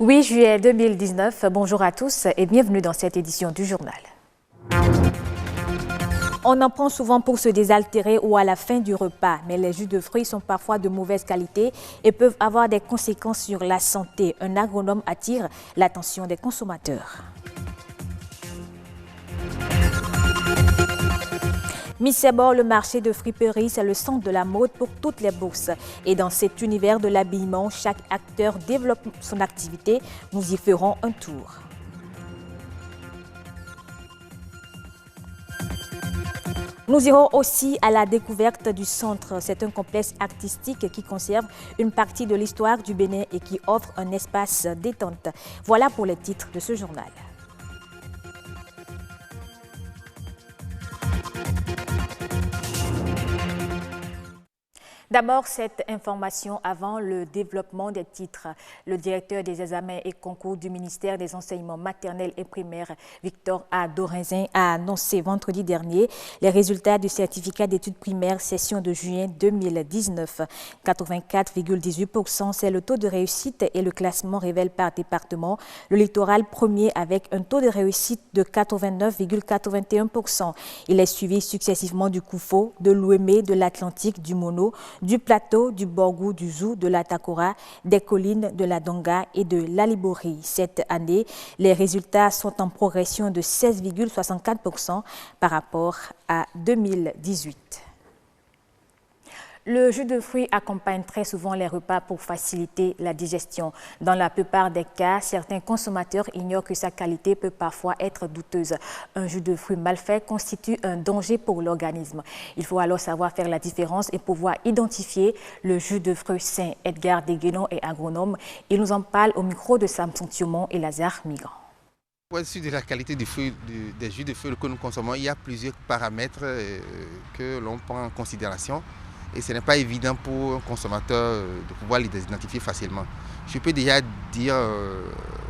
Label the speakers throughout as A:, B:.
A: 8 juillet 2019, bonjour à tous et bienvenue dans cette édition du journal. On en prend souvent pour se désaltérer ou à la fin du repas, mais les jus de fruits sont parfois de mauvaise qualité et peuvent avoir des conséquences sur la santé. Un agronome attire l'attention des consommateurs. Missebor, le marché de friperie, c'est le centre de la mode pour toutes les bourses. Et dans cet univers de l'habillement, chaque acteur développe son activité. Nous y ferons un tour. Nous irons aussi à la découverte du centre. C'est un complexe artistique qui conserve une partie de l'histoire du Bénin et qui offre un espace détente. Voilà pour les titres de ce journal. D'abord, cette information avant le développement des titres. Le directeur des examens et concours du ministère des enseignements maternels et primaires, Victor A. Dorinzin, a annoncé vendredi dernier les résultats du certificat d'études primaires session de juin 2019. 84,18%, c'est le taux de réussite et le classement révèle par département le littoral premier avec un taux de réussite de 89,81%. Il est suivi successivement du Koufo, de l'Ouémé, de l'Atlantique, du Mono, du Plateau, du Borgou, du Zou, de la Takora, des collines de la Donga et de l'Alibori. Cette année, les résultats sont en progression de 16,64% par rapport à 2018. Le jus de fruits accompagne très souvent les repas pour faciliter la digestion. Dans la plupart des cas, certains consommateurs ignorent que sa qualité peut parfois être douteuse. Un jus de fruits mal fait constitue un danger pour l'organisme. Il faut alors savoir faire la différence et pouvoir identifier le jus de fruits sain. Edgar Deguenon est agronome. Il nous en parle au micro de Samson Thiaumont et Lazare Migrant.
B: Pour être sûr de la qualité des jus de fruits que nous consommons, il y a plusieurs paramètres que l'on prend en considération. Et ce n'est pas évident pour un consommateur de pouvoir les identifier facilement. Je peux déjà dire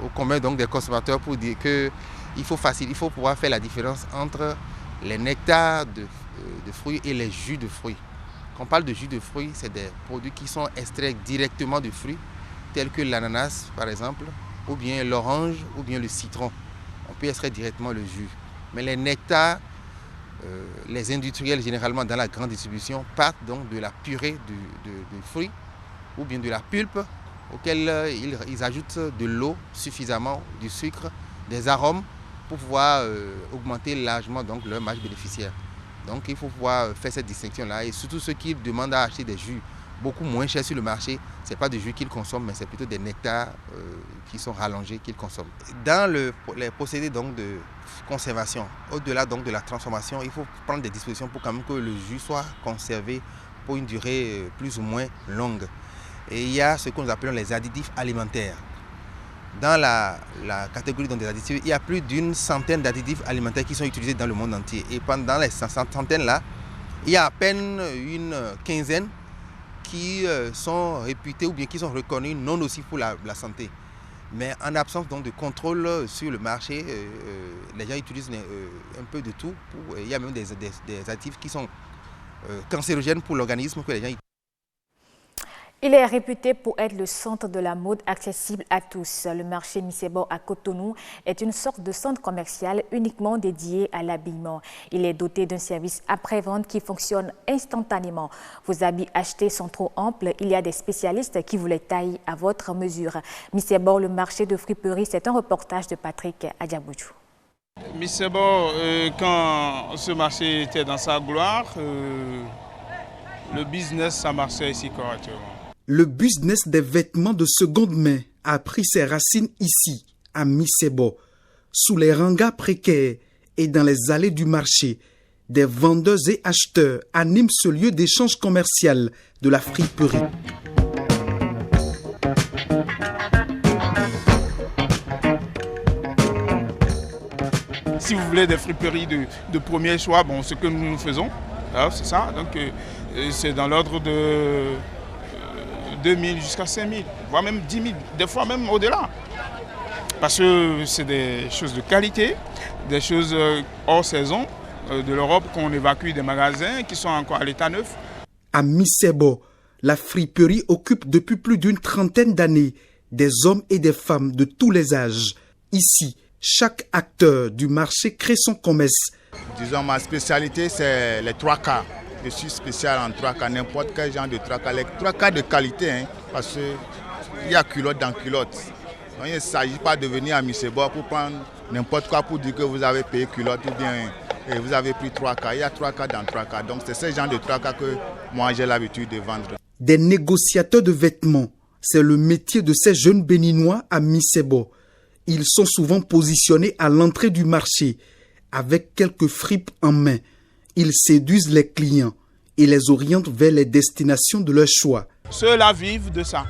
B: au commun donc des consommateurs pour dire qu'il faut pouvoir faire la différence entre les nectars de fruits et les jus de fruits. Quand on parle de jus de fruits, c'est des produits qui sont extraits directement de fruits, tels que l'ananas par exemple, ou bien l'orange, ou bien le citron. On peut extraire directement le jus. Mais les nectars, les industriels généralement dans la grande distribution partent donc de la purée de fruits ou bien de la pulpe auquel ils ajoutent de l'eau suffisamment, du sucre, des arômes pour pouvoir augmenter largement donc leur marge bénéficiaire. Donc il faut pouvoir faire cette distinction là et surtout ceux qui demandent à acheter des jus beaucoup moins chers sur le marché, ce n'est pas des jus qu'ils consomment mais c'est plutôt des nectars qui sont rallongés qu'ils consomment. Dans les procédés donc de conservation, au-delà donc de la transformation, il faut prendre des dispositions pour quand même que le jus soit conservé pour une durée plus ou moins longue. Et il y a ce que nous appelons les additifs alimentaires. Dans la catégorie des additifs, il y a plus d'une centaine d'additifs alimentaires qui sont utilisés dans le monde entier. Et pendant les centaines-là, il y a à peine une quinzaine qui sont réputés ou bien qui sont reconnus non nocifs pour la santé. Mais en absence donc de contrôle sur le marché, les gens utilisent un peu de tout. Il y a même des additifs qui sont cancérogènes pour l'organisme que les gens utilisent.
A: Il est réputé pour être le centre de la mode accessible à tous. Le marché Missebor à Cotonou est une sorte de centre commercial uniquement dédié à l'habillement. Il est doté d'un service après-vente qui fonctionne instantanément. Vos habits achetés sont trop amples, il y a des spécialistes qui vous les taillent à votre mesure. Missebor, le marché de friperie, c'est un reportage de Patrick Adiaboudjou.
C: Missebor, quand ce marché était dans sa gloire, le business, ça marchait ici correctement.
D: Le business des vêtements de seconde main a pris ses racines ici, à Missebor, sous les rangas précaires et dans les allées du marché. Des vendeurs et acheteurs animent ce lieu d'échange commercial de la friperie.
C: Si vous voulez des friperies de premier choix, bon, ce que nous faisons, c'est ça. Donc c'est dans l'ordre de 2000 jusqu'à 5000, voire même 10 000, des fois même au-delà. Parce que c'est des choses de qualité, des choses hors saison de l'Europe qu'on évacue des magasins qui sont encore à l'état neuf.
D: À Missebor, la friperie occupe depuis plus d'une trentaine d'années des hommes et des femmes de tous les âges. Ici, chaque acteur du marché crée son commerce.
E: Disons, ma spécialité, c'est les 3 quarts. Je suis spécial en 3 quarts, n'importe quel genre de 3 quarts. Les 3 quarts de qualité, hein, parce qu'il y a culotte dans culotte. Donc, il ne s'agit pas de venir à Missebo pour prendre n'importe quoi pour dire que vous avez payé culotte ou bien vous avez pris 3 quarts. Il y a 3 quarts dans 3 quarts. Donc, c'est ce genre de 3 quarts que moi, j'ai l'habitude de vendre.
D: Des négociateurs de vêtements, c'est le métier de ces jeunes Béninois à Missebo. Ils sont souvent positionnés à l'entrée du marché avec quelques fripes en main. Ils séduisent les clients et les orientent vers les destinations de leur choix.
C: Ceux-là vivent de ça.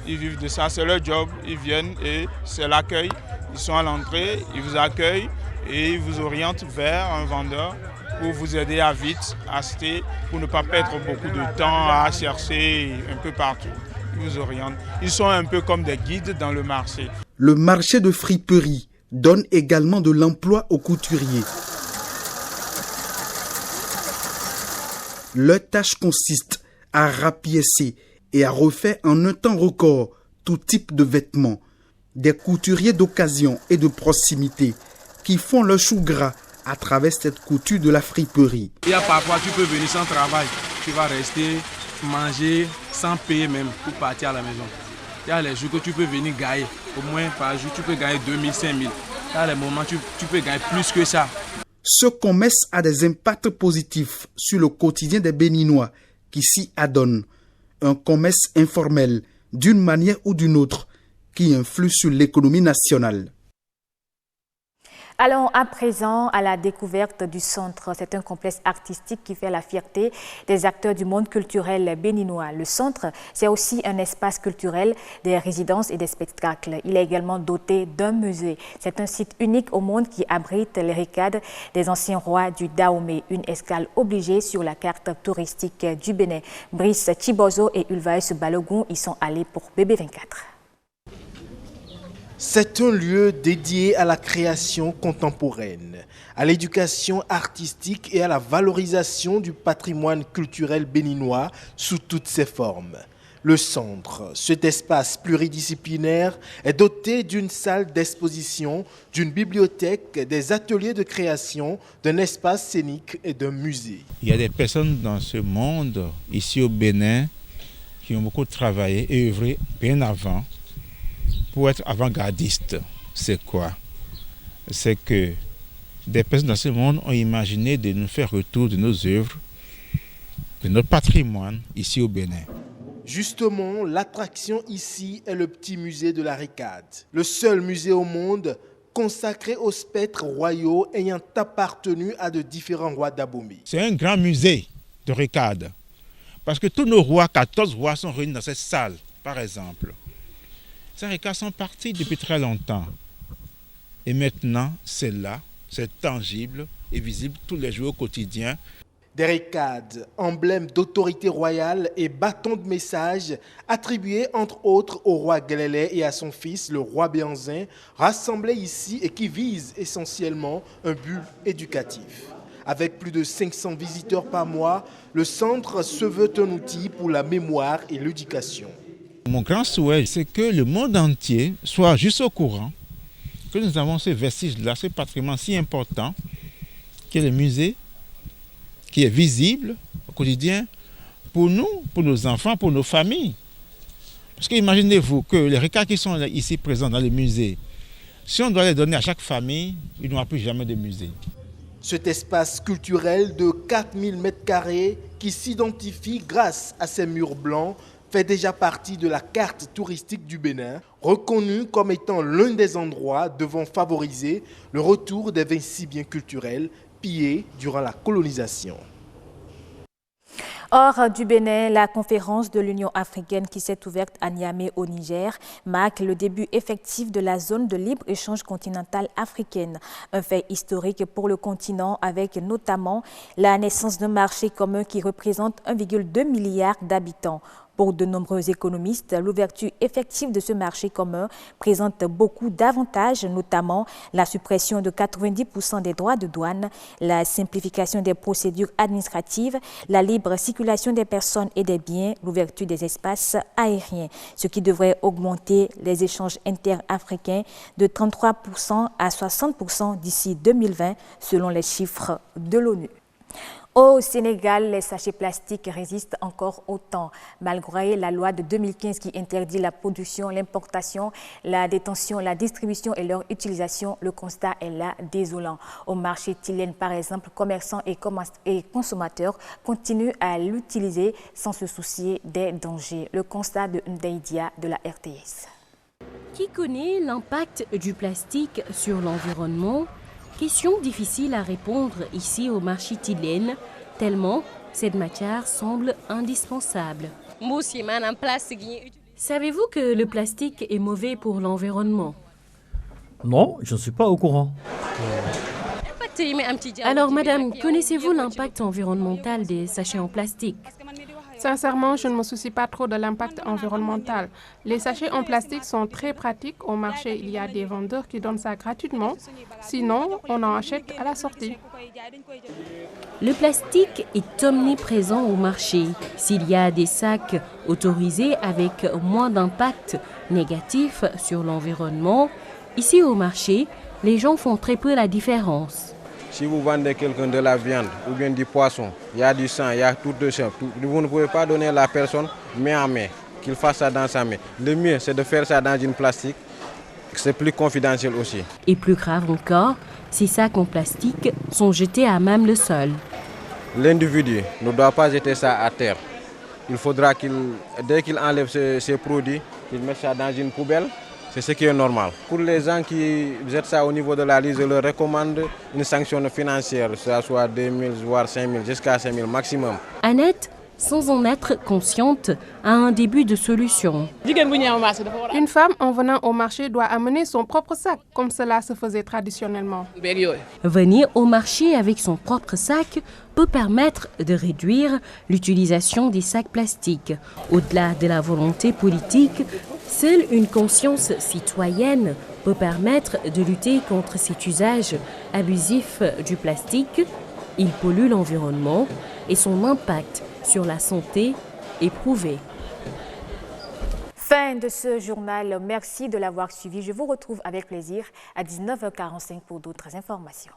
C: Ils vivent de ça, c'est leur job. Ils viennent et c'est l'accueil. Ils sont à l'entrée, ils vous accueillent et ils vous orientent vers un vendeur pour vous aider à vite acheter, pour ne pas perdre beaucoup de temps à chercher un peu partout. Ils vous orientent. Ils sont un peu comme des guides dans le marché.
D: Le marché de friperie donne également de l'emploi aux couturiers. Leur tâche consiste à rapiécer et à refaire en un temps record tout type de vêtements. Des couturiers d'occasion et de proximité qui font leur chou gras à travers cette couture de la friperie.
F: Il y a parfois, tu peux venir sans travail, tu vas rester, manger sans payer même pour partir à la maison. Il y a les jours que tu peux venir gagner, au moins par jour tu peux gagner 2000, 5000. Il y a les moments où tu peux gagner plus que ça.
D: Ce commerce a des impacts positifs sur le quotidien des Béninois qui s'y adonnent. Un commerce informel, d'une manière ou d'une autre, qui influe sur l'économie nationale.
A: Allons à présent à la découverte du centre. C'est un complexe artistique qui fait la fierté des acteurs du monde culturel béninois. Le centre, c'est aussi un espace culturel, des résidences et des spectacles. Il est également doté d'un musée. C'est un site unique au monde qui abrite les ricades des anciens rois du Dahomey, une escale obligée sur la carte touristique du Bénin. Brice Chibozo et Ulvaeus Balogun y sont allés pour BB24.
G: C'est un lieu dédié à la création contemporaine, à l'éducation artistique et à la valorisation du patrimoine culturel béninois sous toutes ses formes. Le centre, cet espace pluridisciplinaire, est doté d'une salle d'exposition, d'une bibliothèque, des ateliers de création, d'un espace scénique et d'un musée.
H: Il y a des personnes dans ce monde, ici au Bénin, qui ont beaucoup travaillé et œuvré bien avant pour être avant-gardiste. C'est quoi? C'est que des personnes dans ce monde ont imaginé de nous faire retour de nos œuvres, de notre patrimoine ici au Bénin.
G: Justement, l'attraction ici est le petit musée de la Ricade, le seul musée au monde consacré aux spectres royaux ayant appartenu à de différents rois d'Abomey.
H: C'est un grand musée de Ricade, parce que tous nos rois, 14 rois, sont réunis dans cette salle, par exemple. Ces ricades sont partis depuis très longtemps. Et maintenant, c'est là, c'est tangible et visible tous les jours au quotidien.
G: Des ricades, emblèmes d'autorité royale et bâtons de message attribués entre autres au roi Guélélé et à son fils, le roi Béanzin, rassemblés ici et qui visent essentiellement un but éducatif. Avec plus de 500 visiteurs par mois, le centre se veut un outil pour la mémoire et l'éducation.
H: Mon grand souhait, c'est que le monde entier soit juste au courant que nous avons ce vestige-là, ce patrimoine si important, qui est le musée, qui est visible au quotidien pour nous, pour nos enfants, pour nos familles. Parce que imaginez-vous que les ricades qui sont ici présents dans le musée, si on doit les donner à chaque famille, il n'y aura plus jamais de musée.
G: Cet espace culturel de 4000 m² qui s'identifie grâce à ses murs blancs fait déjà partie de la carte touristique du Bénin, reconnu comme étant l'un des endroits devant favoriser le retour des vici biens culturels pillés durant la colonisation.
A: Hors du Bénin, la conférence de l'Union africaine qui s'est ouverte à Niamey au Niger marque le début effectif de la zone de libre-échange continentale africaine. Un fait historique pour le continent avec notamment la naissance d'un marché commun qui représente 1,2 milliard d'habitants. Pour de nombreux économistes, l'ouverture effective de ce marché commun présente beaucoup d'avantages, notamment la suppression de 90% des droits de douane, la simplification des procédures administratives, la libre circulation des personnes et des biens, l'ouverture des espaces aériens, ce qui devrait augmenter les échanges interafricains de 33% à 60% d'ici 2020, selon les chiffres de l'ONU. Au Sénégal, les sachets plastiques résistent encore au temps. Malgré la loi de 2015 qui interdit la production, l'importation, la détention, la distribution et leur utilisation, le constat est là désolant. Au marché Tilène, par exemple, commerçants et consommateurs continuent à l'utiliser sans se soucier des dangers. Le constat de Ndaïdia de la RTS.
I: Qui connaît l'impact du plastique sur l'environnement? Question difficile à répondre ici au marché Tilène, tellement cette matière semble indispensable. Savez-vous que le plastique est mauvais pour l'environnement?
J: Non, je ne suis pas au courant.
I: Alors madame, connaissez-vous l'impact environnemental des sachets en plastique?
K: Sincèrement, je ne me soucie pas trop de l'impact environnemental. Les sachets en plastique sont très pratiques. Au marché, il y a des vendeurs qui donnent ça gratuitement. Sinon, on en achète à la sortie.
I: Le plastique est omniprésent au marché. S'il y a des sacs autorisés avec moins d'impact négatif sur l'environnement, ici au marché, les gens font très peu la différence.
L: Si vous vendez quelqu'un de la viande ou bien du poisson, il y a du sang, il y a tout de ça. Vous ne pouvez pas donner à la personne main à main, qu'il fasse ça dans sa main. Le mieux, c'est de faire ça dans une plastique. C'est plus confidentiel aussi.
I: Et plus grave encore, ces sacs en plastique sont jetés à même le sol.
L: L'individu ne doit pas jeter ça à terre. Il faudra dès qu'il enlève ces produits, il met ça dans une poubelle. C'est ce qui est normal. Pour les gens qui jettent ça au niveau de la liste, je leur recommande une sanction financière, que ce soit 2 000, voire 5 000, jusqu'à 5 000 maximum.
I: Annette, sans en être consciente, a un début de solution.
K: Une femme en venant au marché doit amener son propre sac, comme cela se faisait traditionnellement.
I: Venir au marché avec son propre sac peut permettre de réduire l'utilisation des sacs plastiques. Au-delà de la volonté politique, seule une conscience citoyenne peut permettre de lutter contre cet usage abusif du plastique. Il pollue l'environnement et son impact sur la santé est prouvé.
A: Fin de ce journal. Merci de l'avoir suivi. Je vous retrouve avec plaisir à 19h45 pour d'autres informations.